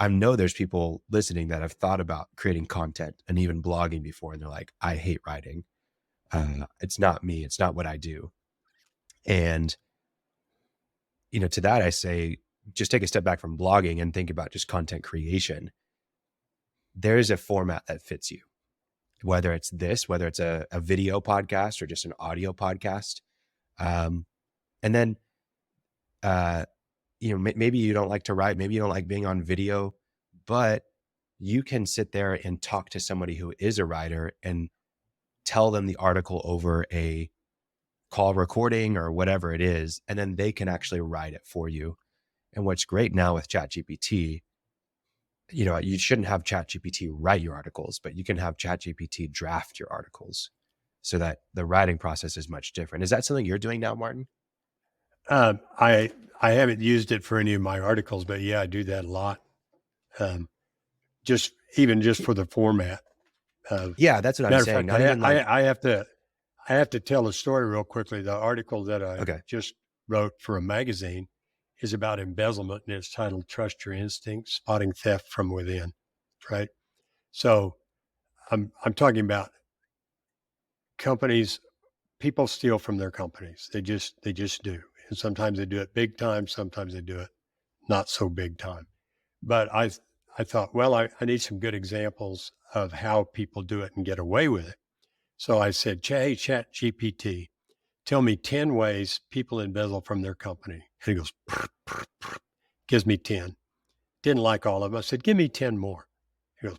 I know there's people listening that have thought about creating content and even blogging before, and they're like, I hate writing. It's not me. It's not what I do. And, to that, I say, just take a step back from blogging and think about just content creation. There is a format that fits you, whether it's a video podcast or just an audio podcast. And then, maybe you don't like to write, maybe you don't like being on video, but you can sit there and talk to somebody who is a writer and tell them the article over a call recording or whatever it is, and then they can actually write it for you. And what's great now with ChatGPT, you shouldn't have ChatGPT write your articles, but you can have ChatGPT draft your articles so that the writing process is much different. Is that something you're doing now, Martin? I haven't used it for any of my articles, but yeah, I do that a lot. Just for the format. Yeah, that's what I'm saying. Fact, I have to tell a story real quickly. The article that I just wrote for a magazine is about embezzlement, and it's titled "Trust Your Instincts: Spotting Theft from Within." Right. So I'm talking about companies. People steal from their companies. They just do. And sometimes they do it big time. Sometimes they do it not so big time. But I thought, well, I need some good examples of how people do it and get away with it. So I said, hey, ChatGPT, tell me 10 ways people embezzle from their company. And he goes, gives me 10. Didn't like all of them. I said, give me 10 more. He goes,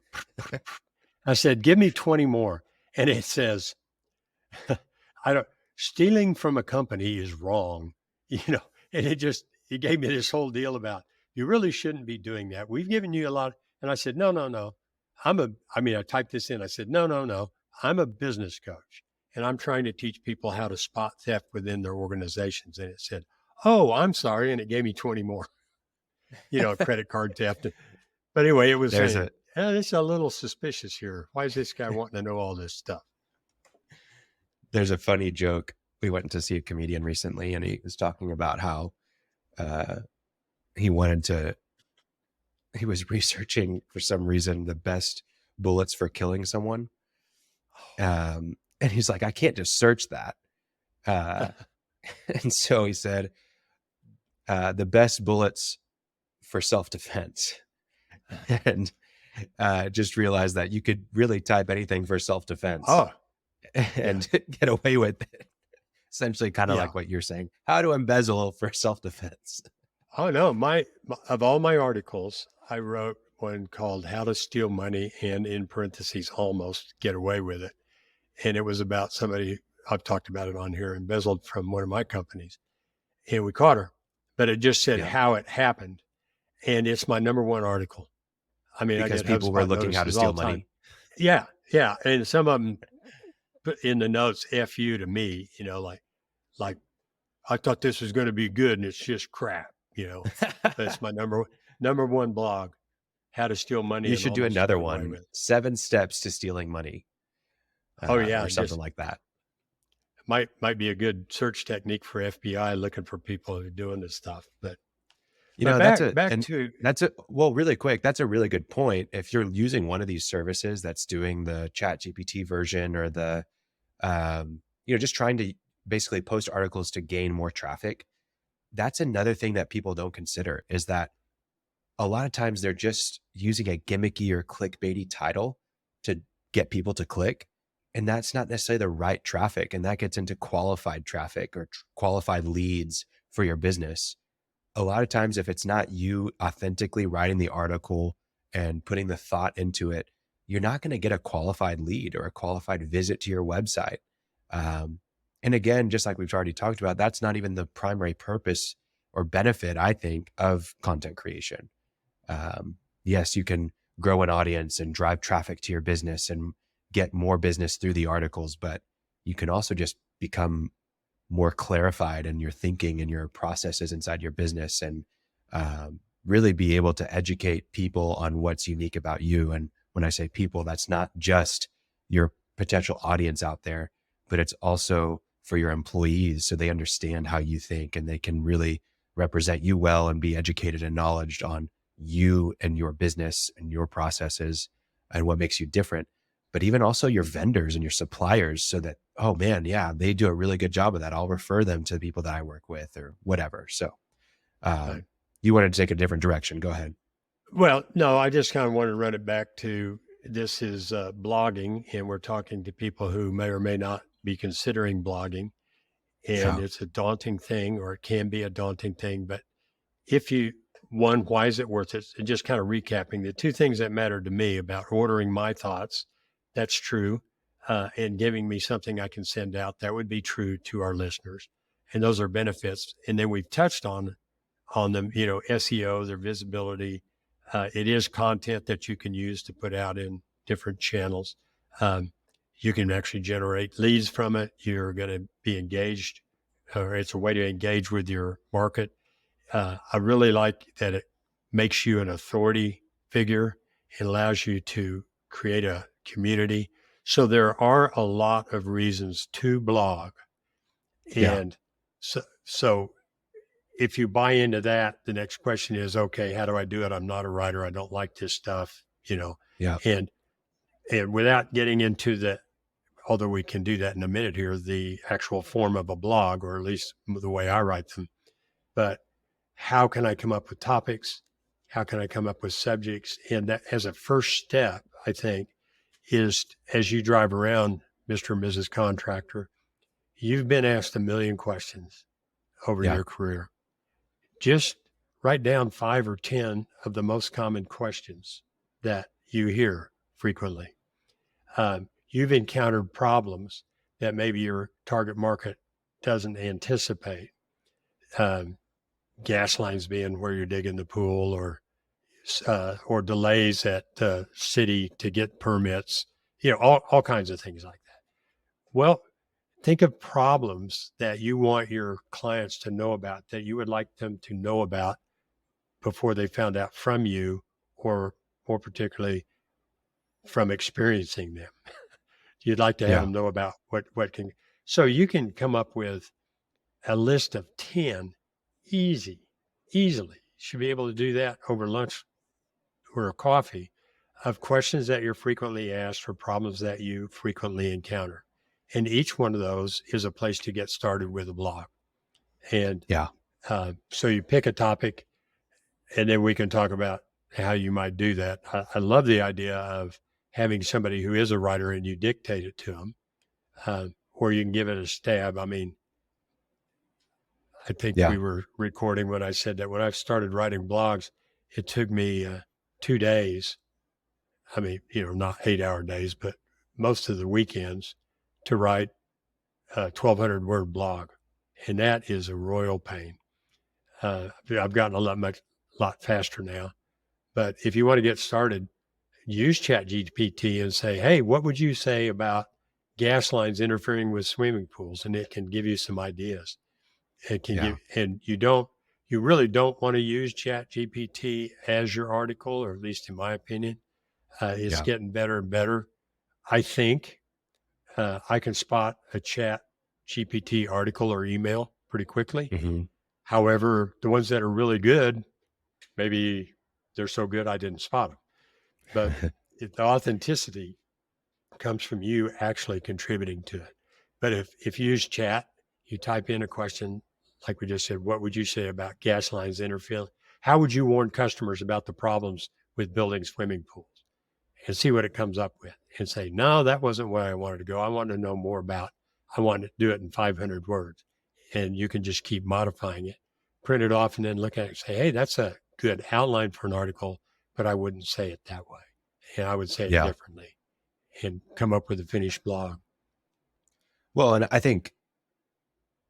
I said, give me 20 more. And it says, stealing from a company is wrong, and he gave me this whole deal about, you really shouldn't be doing that. We've given you a lot. And I said, no. I typed this in. I said, no. I'm a business coach, and I'm trying to teach people how to spot theft within their organizations. And it said, oh, I'm sorry. And it gave me 20 more, credit card theft. But anyway, it was saying, it's a little suspicious here. Why is this guy wanting to know all this stuff? There's a funny joke. We went to see a comedian recently, and he was talking about how he was researching for some reason the best bullets for killing someone. And he's like, I can't just search that. And so he said, the best bullets for self-defense. And just realized that you could really type anything for self-defense and get away with it. Essentially kind of like what you're saying, how to embezzle for self-defense. Oh no, of all my articles, I wrote one called How to Steal Money and, in parentheses, almost get away with it. And it was about somebody, I've talked about it on here, embezzled from one of my companies. And we caught her, but it just said how it happened. And it's my number one artilike because people were looking how to steal money. Yeah. And some of them put in the notes, F you to me, like I thought this was going to be good and it's just crap, That's my number one blog, How to Steal Money. You should do another one, 7 Steps to Stealing Money. Or something like that. Might be a good search technique for FBI looking for people who are doing this stuff. But really quick, that's a really good point. If you're using one of these services that's doing the ChatGPT version or the, just trying to basically post articles to gain more traffic, that's another thing that people don't consider, is that a lot of times they're just using a gimmicky or clickbaity title to get people to click. And that's not necessarily the right traffic. And that gets into qualified traffic or qualified leads for your business. A lot of times, if it's not you authentically writing the article and putting the thought into it, you're not going to get a qualified lead or a qualified visit to your website. And again, just like we've already talked about, that's not even the primary purpose or benefit, I think, of content creation. Yes, you can grow an audience and drive traffic to your business and get more business through the articles, but you can also just become more clarified in your thinking and your processes inside your business, and really be able to educate people on what's unique about you. And when I say people, that's not just your potential audience out there, but it's also for your employees, so they understand how you think and they can really represent you well and be educated and knowledgeable on you and your business and your processes and what makes you different, but even also your vendors and your suppliers so that, oh man, yeah, they do a really good job of that. I'll refer them to the people that I work with or whatever. So Right. you wanted to take a different direction. Go ahead. Well, no, I just kind of wanted to run it back to this is blogging, and we're talking to people who may or may not be considering blogging. And Yeah. it's a daunting thing, or it can be a daunting thing. But if you, one, why is it worth it? And just kind of recapping the two things that matter to me about ordering my thoughts, that's true. And giving me something I can send out, that would be true to our listeners. And those are benefits. And then we've touched on them, SEO, their visibility. It is content that you can use to put out in different channels. You can actually generate leads from it. You're going to be engaged, or it's a way to engage with your market. I really like that it makes you an authority figure. It allows you to create a community. So there are a lot of reasons to blog. Yeah. And so if you buy into that, the next question is, okay, how do I do it? I'm not a writer. I don't like this stuff, Yeah. and without getting into although we can do that in a minute here, the actual form of a blog, or at least the way I write them, but how can I come up with topics? How can I come up with subjects? And that as a first step, I think, is as you drive around, Mr. and Mrs. Contractor, you've been asked a million questions over Yeah. your career. Just write down 5 or 10 of the most common questions that you hear frequently. You've encountered problems that maybe your target market doesn't anticipate. Gas lines being where you're digging the pool, or delays at the city to get permits, all kinds of things like that. Well, think of problems that you want your clients to know about, that you would like them to know about before they found out from you, or more particularly from experiencing them. You'd like to have Yeah. them know about what can, so you can come up with a list of 10 easily. Should be able to do that over lunch or a coffee, of questions that you're frequently asked or problems that you frequently encounter. And each one of those is a place to get started with a blog. And Yeah. so you pick a topic, and then we can talk about how you might do that. I love the idea of having somebody who is a writer and you dictate it to them, or you can give it a stab. I mean, I think Yeah. we were recording when I said that when I started writing blogs, it took me 2 days. I mean, not 8-hour days, but most of the weekends to write a 1,200 word blog. And that is a royal pain. I've gotten a lot faster now. But if you want to get started, use ChatGPT and say, hey, what would you say about gas lines interfering with swimming pools? And it can give you some ideas. It can Yeah. give, and you really don't want to use ChatGPT as your article, or at least in my opinion. It's Yeah. getting better and better. I think I can spot a ChatGPT article or email pretty quickly. Hmm. However, the ones that are really good, maybe they're so good I didn't spot them. But the authenticity comes from you actually contributing to it. But if you use chat, you type in a question, like we just said, what would you say about gas lines interfering? How would you warn customers about the problems with building swimming pools? And see what it comes up with, and say, no, that wasn't where I wanted to go. I wanted to know more about, I wanted to do it in 500 words. And you can just keep modifying it, print it off, and then look at it and say, hey, that's a good outline for an article, but I wouldn't say it that way. And I would say it Yeah. differently, and come up with a finished blog. Well, and I think,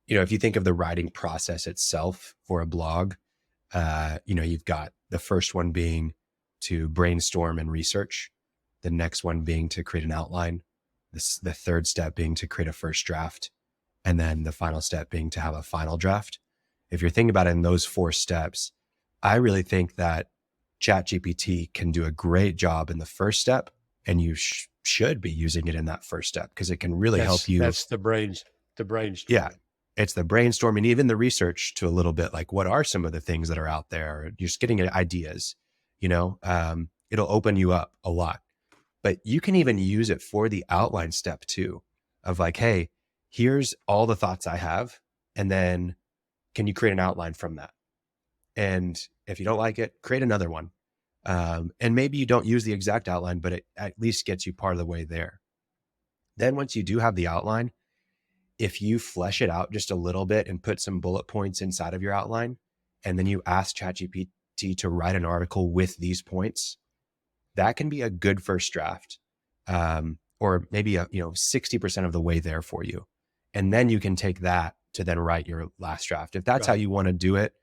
if you think of the writing process itself for a blog, you've got the first one being to brainstorm and research, the next one being to create an outline, the third step being to create a first draft, and then the final step being to have a final draft. If you're thinking about it in those 4 steps, I really think that ChatGPT can do a great job in the first step, and you should be using it in that first step because it can really help you. That's the brainstorming. Yeah. It's the brainstorming, even the research to a little bit, like what are some of the things that are out there, just getting ideas. It'll open you up a lot. But you can even use it for the outline step too, of like, hey, here's all the thoughts I have. And then can you create an outline from that? And if you don't like it, create another one. And maybe you don't use the exact outline, but it at least gets you part of the way there. Then once you do have the outline, if you flesh it out just a little bit and put some bullet points inside of your outline, and then you ask ChatGPT to write an article with these points, that can be a good first draft, or maybe 60% of the way there for you. And then you can take that to then write your last draft. If that's how you want to do it,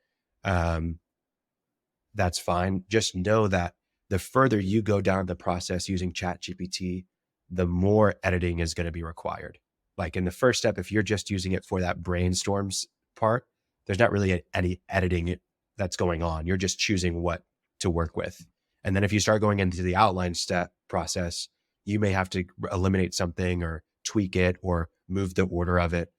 that's fine. Just know that the further you go down the process using ChatGPT, the more editing is going to be required. Like in the first step, if you're just using it for that brainstorms part, there's not really any editing that's going on. You're just choosing what to work with. And then if you start going into the outline step process, you may have to eliminate something or tweak it or move the order of it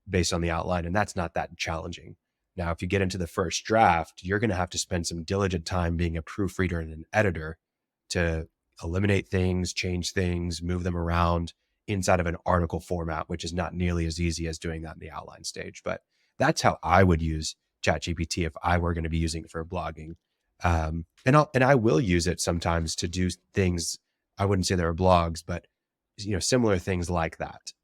based on the outline. And that's not that challenging. Now, if you get into the first draft, you're going to have to spend some diligent time being a proofreader and an editor to eliminate things, change things, move them around inside of an article format, which is not nearly as easy as doing that in the outline stage. But that's how I would use ChatGPT if I were going to be using it for blogging. And I will use it sometimes to do things. I wouldn't say there are blogs, but similar things like that.